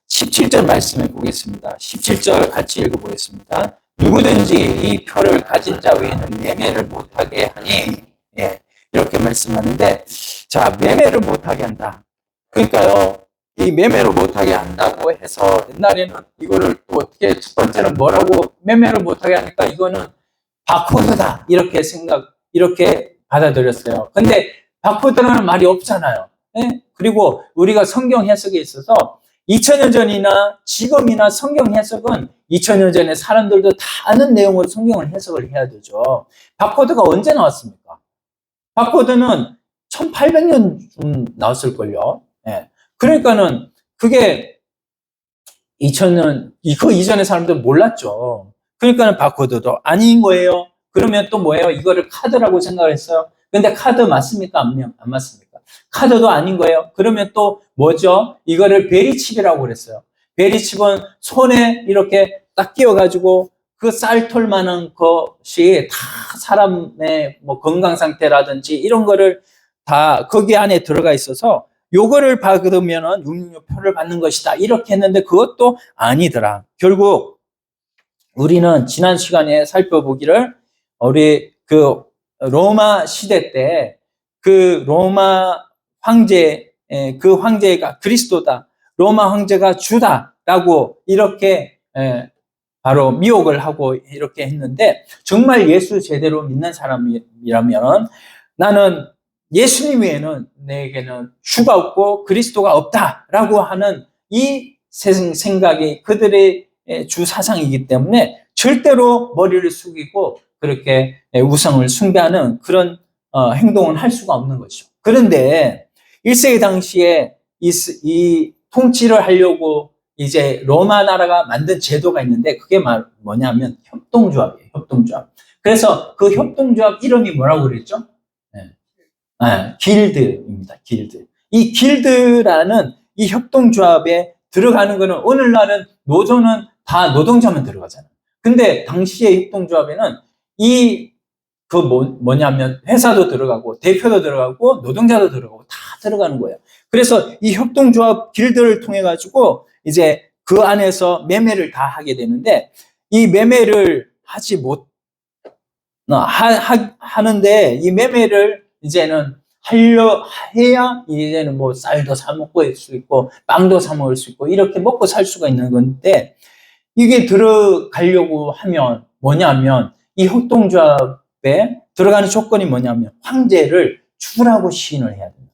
17절 말씀을 보겠습니다. 17절 같이 읽어보겠습니다. 누구든지 이 표를 가진 자 외에는 매매를 못하게 하니, 이렇게 말씀하는데, 자, 매매를 못하게 한다. 그러니까요, 이 매매를 못하게 한다고 해서 옛날에는 이거를 또 어떻게, 첫 번째는 뭐라고 매매를 못하게 하니까 이거는 바코드다, 이렇게 받아들였어요. 근데 바코드라는 말이 없잖아요. 그리고 우리가 성경 해석에 있어서 2000년 전이나 지금이나 성경 해석은 2000년 전에 사람들도 다 아는 내용으로 성경을 해석을 해야 되죠. 바코드가 언제 나왔습니까? 바코드는 1800년쯤 나왔을걸요. 그러니까는 그게 2000년, 그 이전에 사람들은 몰랐죠. 그러니까는 바코드도 아닌 거예요. 그러면 또 뭐예요? 이거를 카드라고 생각을 했어요. 근데 카드 맞습니까? 안 맞습니까? 카드도 아닌 거예요. 그러면 또 뭐죠? 이거를 베리칩이라고 그랬어요. 베리칩은 손에 이렇게 딱 끼워가지고 그 쌀톨만한 것이 다 사람의 뭐 건강 상태라든지 이런 거를 다 거기 안에 들어가 있어서 요거를 받으면은 666표를 받는 것이다, 이렇게 했는데 그것도 아니더라. 결국 우리는 지난 시간에 살펴보기를, 우리 그 로마 시대 때 그 로마 황제, 그 황제가 그리스도다, 로마 황제가 주다라고 이렇게 바로 미혹을 하고 이렇게 했는데, 정말 예수 제대로 믿는 사람이라면 나는 예수님 외에는 내게는 주가 없고 그리스도가 없다라고 하는 이 생각이 그들의 주 사상이기 때문에 절대로 머리를 숙이고 그렇게 우상을 숭배하는 그런 행동을 할 수가 없는 거죠. 그런데 1세기 당시에 이 통치를 하려고 이제 로마 나라가 만든 제도가 있는데, 그게 뭐냐면 협동조합이에요. 협동조합. 그래서 그 협동조합 이름이 뭐라고 그랬죠? 길드입니다. 길드. 이 길드라는 이 협동조합에 들어가는 거는, 오늘날은 노조는 다 노동자만 들어가잖아요. 근데 당시의 협동조합에는 뭐냐면 회사도 들어가고 대표도 들어가고 노동자도 들어가고 다 들어가는 거예요. 그래서 이 협동조합 길드를 통해 가지고 이제 그 안에서 매매를 다 하게 되는데, 이 매매를 하지 못 하는데, 이 매매를 이제는 해야 이제는 뭐 쌀도 사 먹을 수 있고 빵도 사 먹을 수 있고 이렇게 먹고 살 수가 있는 건데, 이게 들어가려고 하면 뭐냐면 이 협동조합에 들어가는 조건이 뭐냐면 황제를 주라고 시인을 해야 됩니다.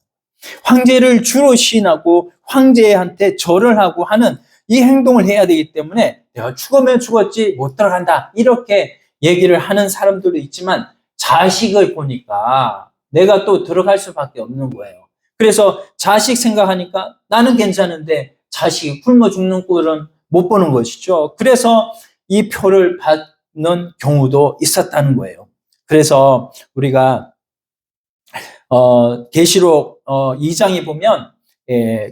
황제를 주로 시인하고 황제한테 절을 하고 하는 이 행동을 해야 되기 때문에 내가 죽으면 죽었지 못 들어간다 이렇게 얘기를 하는 사람들도 있지만, 자식을 보니까 내가 또 들어갈 수밖에 없는 거예요. 그래서 자식 생각하니까 나는 괜찮은데 자식이 굶어 죽는 꼴은 못 보는 것이죠. 그래서 이 표를 받는 경우도 있었다는 거예요. 그래서 우리가 계시록 2장에 보면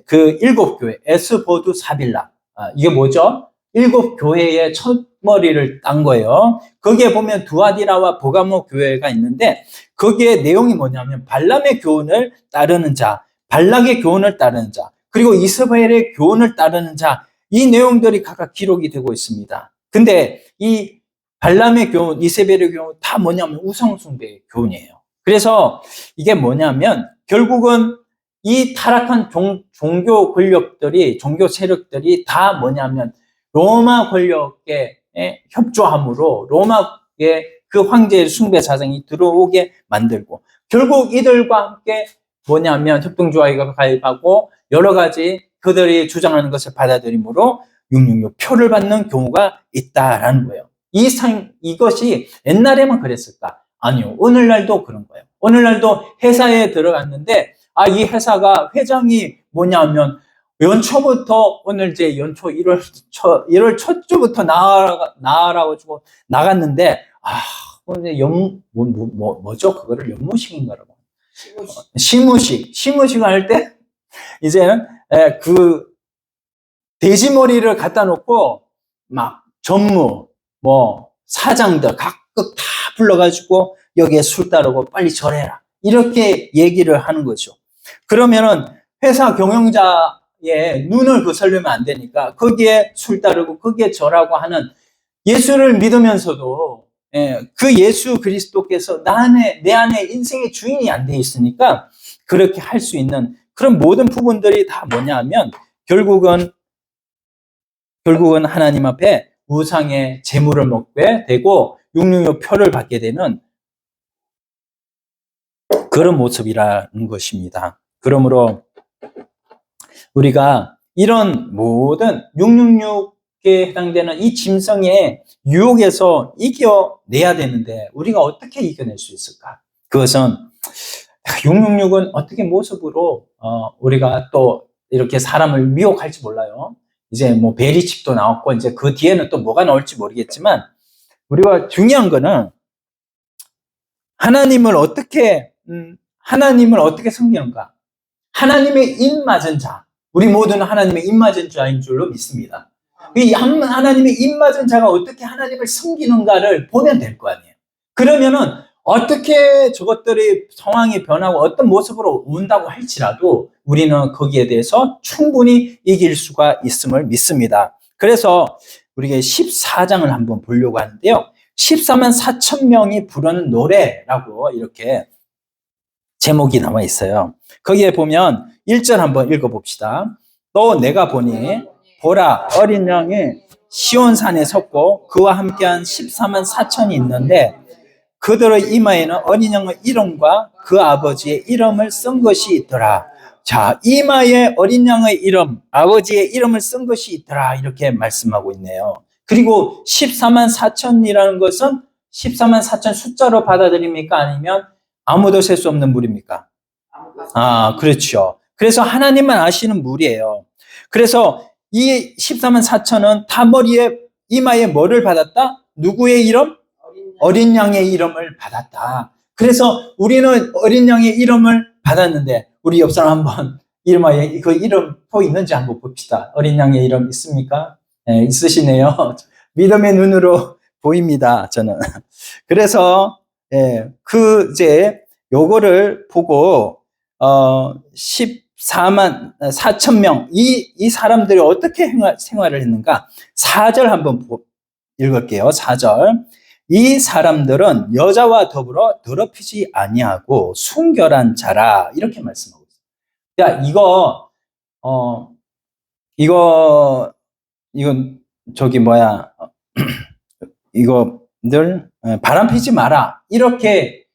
그 7교회 에스보두 사빌라, 이게 뭐죠? 7교회의 첫머리를 딴 거예요. 거기에 보면 두아디라와 보가모 교회가 있는데, 거기에 내용이 뭐냐면 발람의 교훈을 따르는 자, 발락의 교훈을 따르는 자, 그리고 이스라엘의 교훈을 따르는 자, 이 내용들이 각각 기록이 되고 있습니다. 근데 이 발람의 교훈, 이세벨의 교훈 다 뭐냐면 우상숭배의 교훈이에요. 그래서 이게 뭐냐면 결국은 이 타락한 종교 권력들이, 종교 세력들이 다 뭐냐면 로마 권력에 협조함으로 로마의 그 황제의 숭배 사상이 들어오게 만들고, 결국 이들과 함께 뭐냐면 협동조합에 가입하고 여러 가지 그들이 주장하는 것을 받아들이므로 666 표를 받는 경우가 있다라는 거예요. 이것이 옛날에만 그랬을까? 아니요. 오늘날도 그런 거예요. 오늘날도 회사에 들어갔는데, 이 회사가 회장이 뭐냐면 연초부터, 오늘 이제 연초 1월 첫 주부터 나와가지고 나갔는데, 오늘 뭐죠? 그거를 연무식인가라고. 시무식 할 때, 이제는, 그, 돼지머리를 갖다 놓고, 막, 전무, 사장들 각각 다 불러가지고, 여기에 술 따르고 빨리 절해라. 이렇게 얘기를 하는 거죠. 그러면은, 회사 경영자의 눈을 거슬리면 안 되니까, 거기에 술 따르고, 거기에 절하고 하는 예수를 믿으면서도, 그 예수 그리스도께서 내 안에 인생의 주인이 안 돼 있으니까 그렇게 할 수 있는 그런 모든 부분들이 다 뭐냐 하면 결국은 하나님 앞에 우상의 재물을 먹게 되고 666 표를 받게 되는 그런 모습이라는 것입니다. 그러므로 우리가 이런 모든 666에 해당되는 이 짐승의 유혹에서 이겨내야 되는데 우리가 어떻게 이겨낼 수 있을까? 그것은 666은 어떻게 모습으로 우리가 또 이렇게 사람을 미혹할지 몰라요. 이제 뭐 베리칩도 나왔고 이제 그 뒤에는 또 뭐가 나올지 모르겠지만, 우리가 중요한 거는 하나님을 어떻게 섬기는가? 하나님의 입 맞은 자, 우리 모두는 하나님의 입 맞은 자인 줄로 믿습니다. 이 하나님의 입 맞은 자가 어떻게 하나님을 섬기는가를 보면 될 거 아니에요. 그러면은 어떻게 저것들이 상황이 변하고 어떤 모습으로 온다고 할지라도 우리는 거기에 대해서 충분히 이길 수가 있음을 믿습니다. 그래서 우리가 14장을 한번 보려고 하는데요. 14만 4천 명이 부르는 노래라고 이렇게 제목이 나와 있어요. 거기에 보면 1절 한번 읽어봅시다. 또 내가 보니 보라, 어린 양이 시온산에 섰고 그와 함께한 14만 4천이 있는데 그들의 이마에는 어린 양의 이름과 그 아버지의 이름을 쓴 것이 있더라. 자, 이마에 어린 양의 이름, 아버지의 이름을 쓴 것이 있더라. 이렇게 말씀하고 있네요. 그리고 14만 4천이라는 것은 14만 4천 숫자로 받아들입니까? 아니면 아무도 셀 수 없는 물입니까? 그렇죠. 그래서 하나님만 아시는 물이에요. 그래서 이 14만 4천은 다 이마에 뭐를 받았다? 누구의 이름? 어린 양의 이름을 받았다. 그래서 우리는 어린 양의 이름을 받았는데, 우리 옆 사람 한번 이마에 그 이름 또 있는지 한번 봅시다. 어린 양의 이름 있습니까? 네, 있으시네요. 믿음의 눈으로 보입니다, 저는. 그래서 이제 요거를 보고 14만 4천 명 이 사람들이 어떻게 생활을 했는가? 4절 한번 읽을게요. 4절. 이 사람들은 여자와 더불어 더럽히지 아니하고 순결한 자라 이렇게 말씀하고 있어요. 야, 이건 저기 뭐야 이거들 바람 피지 마라 이렇게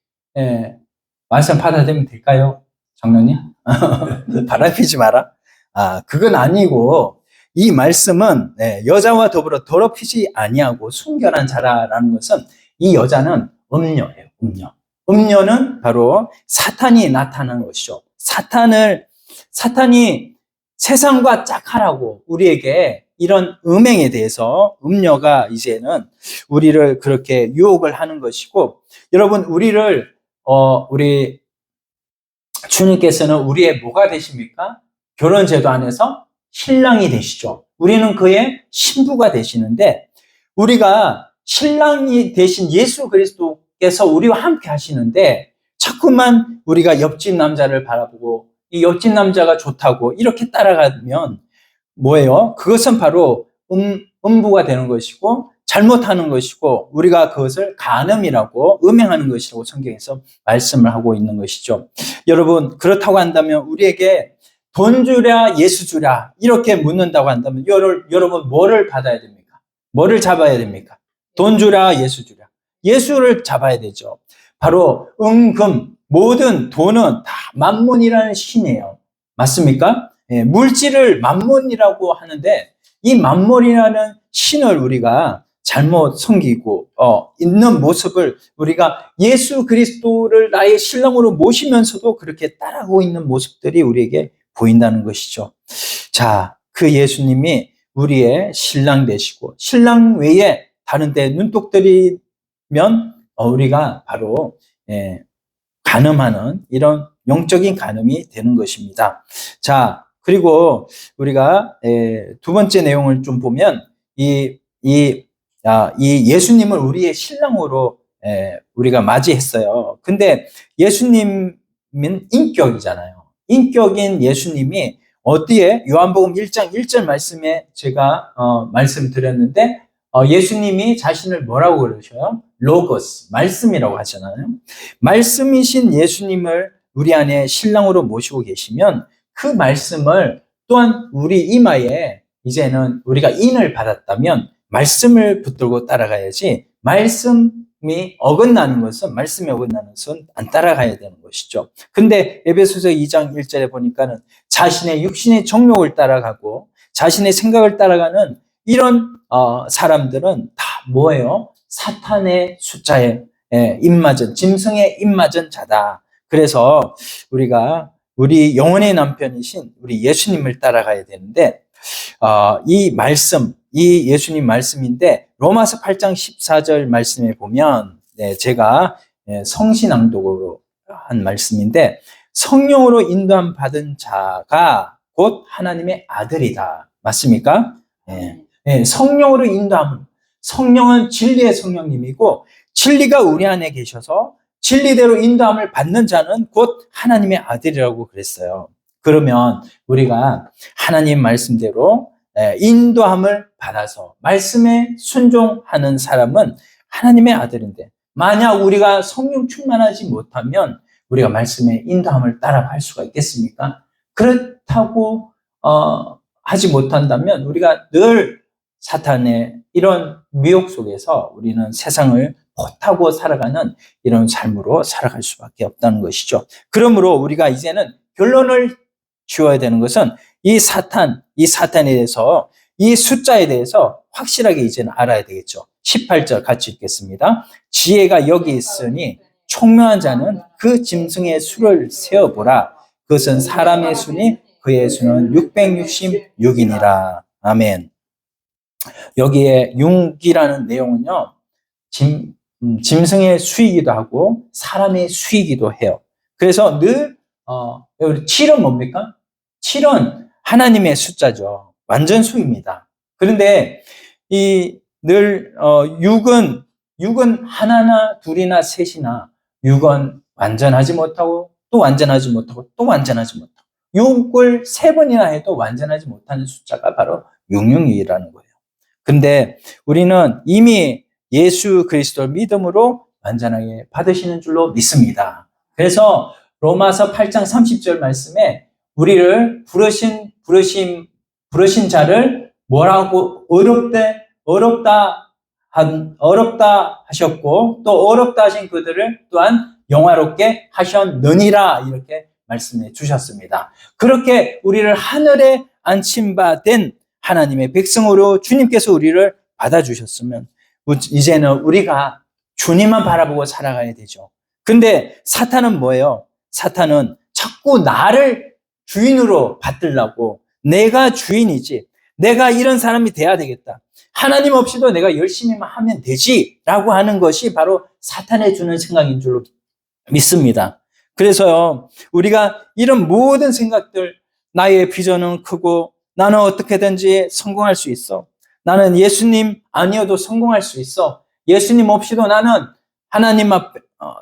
말씀 받아들이면 될까요, 장로님? 바람 피지 마라. 그건 아니고 이 말씀은 여자와 더불어 더럽히지 아니하고 순결한 자라라는 것은 이 여자는 음녀예요. 음녀는 바로 사탄이 나타나는 것이죠. 사탄이 세상과 짝하라고 우리에게 이런 음행에 대해서 음녀가 이제는 우리를 그렇게 유혹을 하는 것이고, 여러분 우리 주님께서는 우리의 뭐가 되십니까? 결혼제도 안에서 신랑이 되시죠. 우리는 그의 신부가 되시는데, 우리가 신랑이 되신 예수 그리스도께서 우리와 함께 하시는데 자꾸만 우리가 옆집 남자를 바라보고 이 옆집 남자가 좋다고 이렇게 따라가면 뭐예요? 그것은 바로 음부가 되는 것이고 잘못하는 것이고 우리가 그것을 간음이라고 음행하는 것이라고 성경에서 말씀을 하고 있는 것이죠. 여러분, 그렇다고 한다면 우리에게 돈 주랴 예수 주랴 이렇게 묻는다고 한다면 여러분 뭐를 받아야 됩니까? 뭐를 잡아야 됩니까? 돈 주랴 예수 주랴. 예수를 잡아야 되죠. 바로 은금 모든 돈은 다 만몬이라는 신이에요. 맞습니까? 물질을 만몬이라고 하는데 이 만몬이라는 신을 우리가 잘못 섬기고 있는 모습을 우리가 예수 그리스도를 나의 신랑으로 모시면서도 그렇게 따라가고 있는 모습들이 우리에게 보인다는 것이죠. 자, 그 예수님이 우리의 신랑 되시고 신랑 외에 다른 데 눈독 들이면 우리가 바로 간음하는 이런 영적인 간음이 되는 것입니다. 자, 그리고 우리가 두 번째 내용을 좀 보면 이 예수님을 우리의 신랑으로 우리가 맞이했어요. 근데 예수님은 인격이잖아요. 인격인 예수님이 어디에 요한복음 1장 1절 말씀에 제가 말씀드렸는데 예수님이 자신을 뭐라고 그러셔요? 로고스, 말씀이라고 하잖아요. 말씀이신 예수님을 우리 안에 신랑으로 모시고 계시면 그 말씀을 또한 우리 이마에 이제는 우리가 인을 받았다면 말씀을 붙들고 따라가야지 말씀이 어긋나는 것은 안 따라가야 되는 것이죠. 근데 에베소서 2장 1절에 보니까는 자신의 육신의 정욕을 따라가고 자신의 생각을 따라가는 이런 사람들은 다 뭐예요? 사탄의 숫자에 입맞은 짐승에 입맞은 자다. 그래서 우리 영혼의 남편이신 우리 예수님을 따라가야 되는데 이 말씀, 이 예수님 말씀인데 로마서 8장 14절 말씀에 보면 제가 성신앙독으로 한 말씀인데 성령으로 인도함 받은 자가 곧 하나님의 아들이다. 맞습니까? 성령으로 인도함. 성령은 진리의 성령님이고 진리가 우리 안에 계셔서 진리대로 인도함을 받는 자는 곧 하나님의 아들이라고 그랬어요. 그러면 우리가 하나님 말씀대로 인도함을 받아서 말씀에 순종하는 사람은 하나님의 아들인데 만약 우리가 성령 충만하지 못하면 우리가 말씀에 인도함을 따라갈 수가 있겠습니까? 그렇다고 하지 못한다면 우리가 늘 사탄의 이런 미혹 속에서 우리는 세상을 헛하고 살아가는 이런 삶으로 살아갈 수밖에 없다는 것이죠. 그러므로 우리가 이제는 결론을 지어야 되는 것은 이 사탄에 대해서 이 숫자에 대해서 확실하게 이제는 알아야 되겠죠. 18절 같이 읽겠습니다. 지혜가 여기 있으니 총명한 자는 그 짐승의 수를 세어보라. 그것은 사람의 수니 그의 수는 666이니라. 아멘. 여기에 6이라는 내용은요, 짐승의 수이기도 하고 사람의 수이기도 해요. 그래서 늘 7은 뭡니까? 7은 하나님의 숫자죠. 완전 수입니다. 그런데 늘 6은 육은 하나나 둘이나 셋이나 육은 완전하지 못하고 또 완전하지 못하고 또 완전하지 못하고 육을 세 번이나 해도 완전하지 못하는 숫자가 바로 666이라는 거예요. 근데 우리는 이미 예수 그리스도를 믿음으로 완전하게 받으시는 줄로 믿습니다. 그래서 로마서 8장 30절 말씀에 우리를 부르신 자를 뭐라고 어렵다 하셨고 또 어렵다 하신 그들을 또한 영화롭게 하셨느니라 이렇게 말씀해 주셨습니다. 그렇게 우리를 하늘에 안침받은 하나님의 백성으로 주님께서 우리를 받아주셨으면 이제는 우리가 주님만 바라보고 살아가야 되죠. 근데 사탄은 뭐예요? 사탄은 자꾸 나를 주인으로 받들라고 내가 주인이지 내가 이런 사람이 돼야 되겠다. 하나님 없이도 내가 열심히만 하면 되지 라고 하는 것이 바로 사탄이 주는 생각인 줄로 믿습니다. 그래서요 우리가 이런 모든 생각들 나의 비전은 크고 나는 어떻게든지 성공할 수 있어. 나는 예수님 아니어도 성공할 수 있어. 예수님 없이도 나는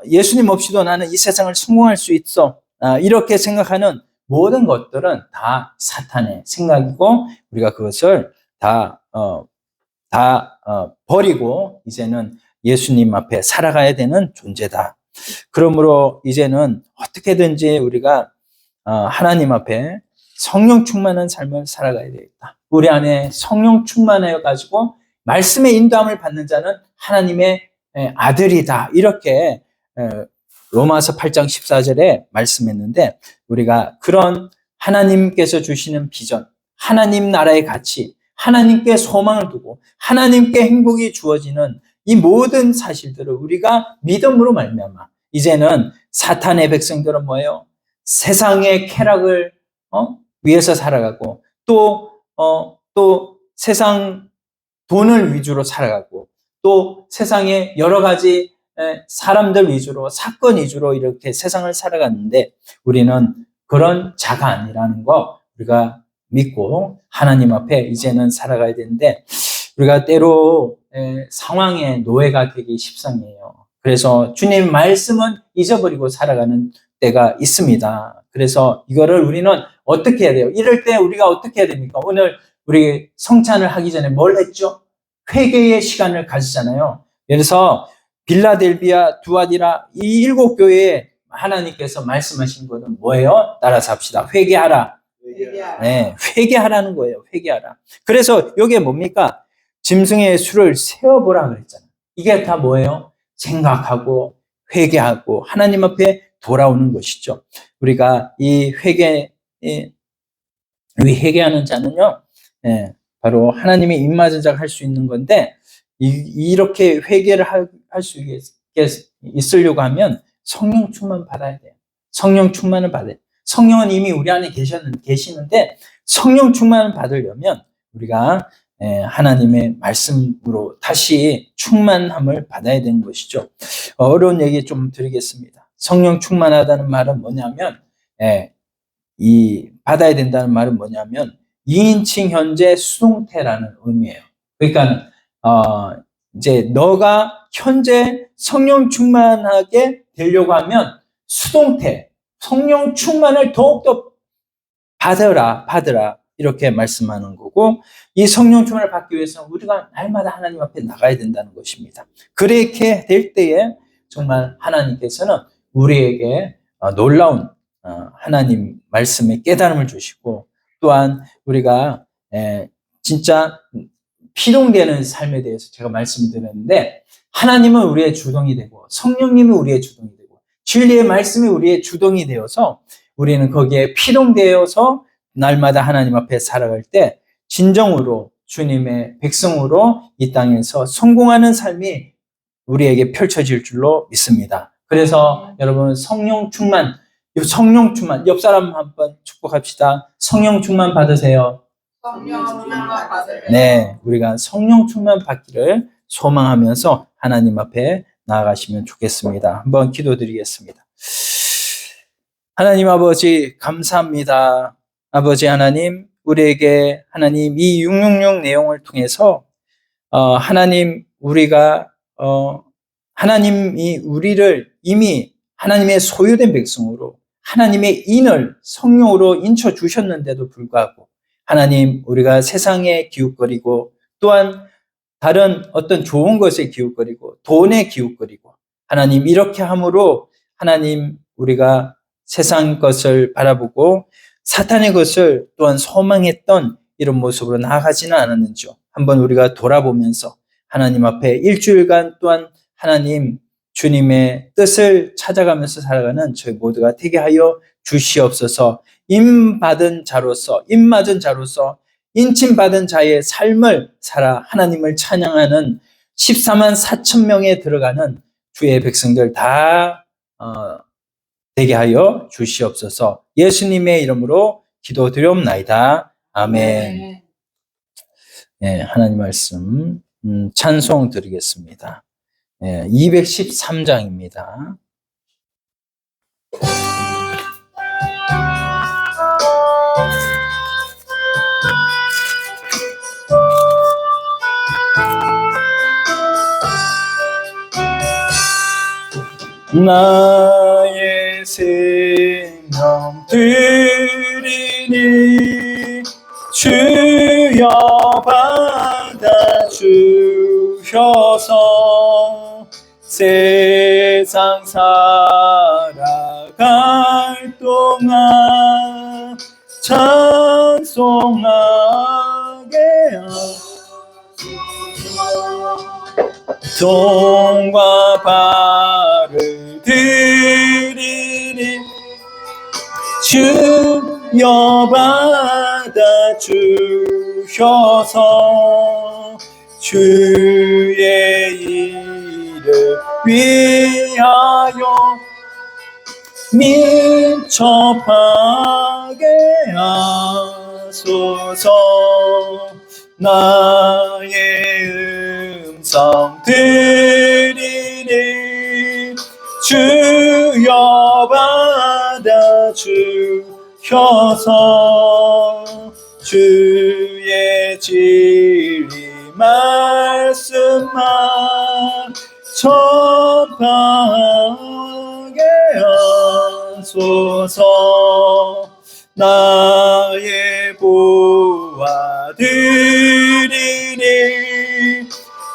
예수님 없이도 나는 이 세상을 성공할 수 있어. 이렇게 생각하는 모든 것들은 다 사탄의 생각이고 우리가 그것을 다 버리고 이제는 예수님 앞에 살아가야 되는 존재다. 그러므로 이제는 어떻게든지 우리가 하나님 앞에 성령 충만한 삶을 살아가야 되겠다. 우리 안에 성령 충만해 가지고 말씀의 인도함을 받는 자는 하나님의 아들이다. 이렇게 로마서 8장 14절에 말씀했는데 우리가 그런 하나님께서 주시는 비전, 하나님 나라의 가치, 하나님께 소망을 두고 하나님께 행복이 주어지는 이 모든 사실들을 우리가 믿음으로 말미암아 이제는 사탄의 백성들은 뭐예요? 세상의 쾌락을 위해서 살아가고 또 세상 돈을 위주로 살아가고 또 세상의 여러 가지 사람들 위주로 사건 위주로 이렇게 세상을 살아갔는데 우리는 그런 자가 아니라는 거 우리가 믿고 하나님 앞에 이제는 살아가야 되는데 우리가 때로 상황의 노예가 되기 십상이에요. 그래서 주님 말씀은 잊어버리고 살아가는 때가 있습니다. 그래서 이거를 우리는 어떻게 해야 돼요? 이럴 때 우리가 어떻게 해야 됩니까? 오늘 우리 성찬을 하기 전에 뭘 했죠? 회개의 시간을 가지잖아요. 그래서 빌라델비아, 두아디라 이 7교회에 하나님께서 말씀하신 것은 뭐예요? 따라서 합시다. 회개하라. 네, 회개하라는 거예요. 회개하라. 그래서 이게 뭡니까? 짐승의 수를 세어보라 그랬잖아요. 이게 다 뭐예요? 생각하고 회개하고 하나님 앞에 돌아오는 것이죠. 우리가 이 회개하는 자는요, 바로 하나님의 입맞은 자가 할 수 있는 건데, 이렇게 회개를 할 수 있으려고 하면 성령 충만 받아야 돼요. 성령 충만을 받아야 돼요. 성령은 이미 우리 안에 계시는데, 성령 충만을 받으려면 우리가 하나님의 말씀으로 다시 충만함을 받아야 되는 것이죠. 어려운 얘기 좀 드리겠습니다. 성령 충만하다는 말은 뭐냐면, 받아야 된다는 말은 뭐냐면, 2인칭 현재 수동태라는 의미예요. 그러니까, 이제 너가 현재 성령 충만하게 되려고 하면 수동태, 성령 충만을 더욱더 받으라. 이렇게 말씀하는 거고, 이 성령 충만을 받기 위해서는 우리가 날마다 하나님 앞에 나가야 된다는 것입니다. 그렇게 될 때에 정말 하나님께서는 우리에게 놀라운 하나님 말씀의 깨달음을 주시고, 또한 우리가 진짜 피동되는 삶에 대해서 제가 말씀드렸는데, 하나님은 우리의 주동이 되고 성령님이 우리의 주동이 되고 진리의 말씀이 우리의 주동이 되어서 우리는 거기에 피동되어서 날마다 하나님 앞에 살아갈 때 진정으로 주님의 백성으로 이 땅에서 성공하는 삶이 우리에게 펼쳐질 줄로 믿습니다. 그래서 여러분 성령 충만, 옆 사람 한번 축복합시다. 성령 충만 받으세요.
성령 충만 받으세요.
네, 우리가 성령 충만 받기를 소망하면서 하나님 앞에 나아가시면 좋겠습니다. 한번 기도드리겠습니다. 하나님 아버지 감사합니다. 아버지 하나님, 우리에게 하나님 이 666 내용을 통해서 하나님 우리가 하나님이 우리를 이미 하나님의 소유된 백성으로 하나님의 인을 성령으로 인쳐 주셨는데도 불구하고 하나님, 우리가 세상에 기웃거리고 또한 다른 어떤 좋은 것에 기웃거리고 돈에 기웃거리고 하나님, 이렇게 함으로 하나님, 우리가 세상 것을 바라보고 사탄의 것을 또한 소망했던 이런 모습으로 나아가지는 않았는지요. 한번 우리가 돌아보면서 하나님 앞에 일주일간 또한 하나님 주님의 뜻을 찾아가면서 살아가는 저희 모두가 되게 하여 주시옵소서. 임맞은 자로서 인침받은 자의 삶을 살아 하나님을 찬양하는 14만 4천 명에 들어가는 주의 백성들 다 되게 하여 주시옵소서. 예수님의 이름으로 기도드리옵나이다. 아멘. 네, 하나님 말씀 찬송 드리겠습니다. 213장입니다. 나의 생명 드리니 주여 받아주셔서 세상 살아갈 동안 찬송하게 손과 발을 드리니 주여 받아주셔서 주의 일을 위하여 민첩하게 하소서. 나의 음성 드리니 주여 받아주셔서 주의 진리 말씀만 전파하게 하소서. 나의 보아 드리니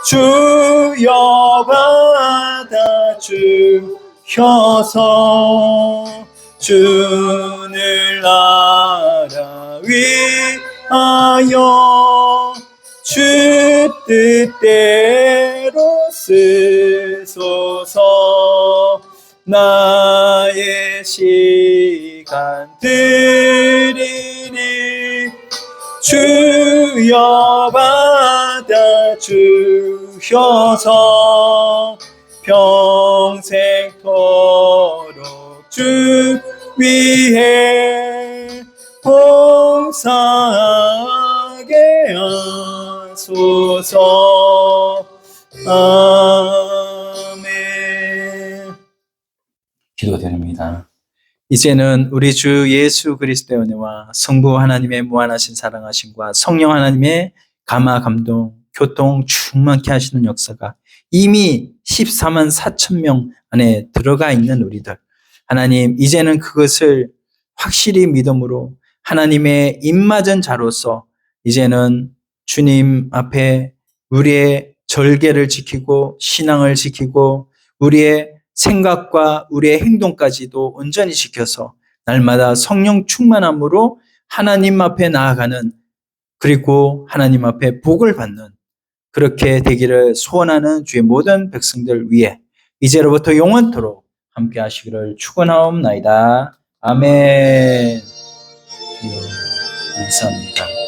주여 받아주셔서 주를 나라 위하여 주 뜻대로 쓰소서. 나의 시간 드리니 주여 받아주셔서 평생토록 주 위해 봉사하게 하소서. 아멘. 기도드립니다. 이제는 우리 주 예수 그리스도의 은혜와 성부 하나님의 무한하신 사랑하심과 성령 하나님의 감화 감동 교통 충만케 하시는 역사가 이미 14만 4천 명 안에 들어가 있는 우리들, 하나님, 이제는 그것을 확실히 믿음으로 하나님의 입맞은 자로서 이제는 주님 앞에 우리의 절개를 지키고 신앙을 지키고 우리의 생각과 우리의 행동까지도 온전히 지켜서 날마다 성령 충만함으로 하나님 앞에 나아가는, 그리고 하나님 앞에 복을 받는, 그렇게 되기를 소원하는 주의 모든 백성들 위해 이제로부터 영원토록 함께 하시기를 축원하옵나이다. 아멘. 감사합니다.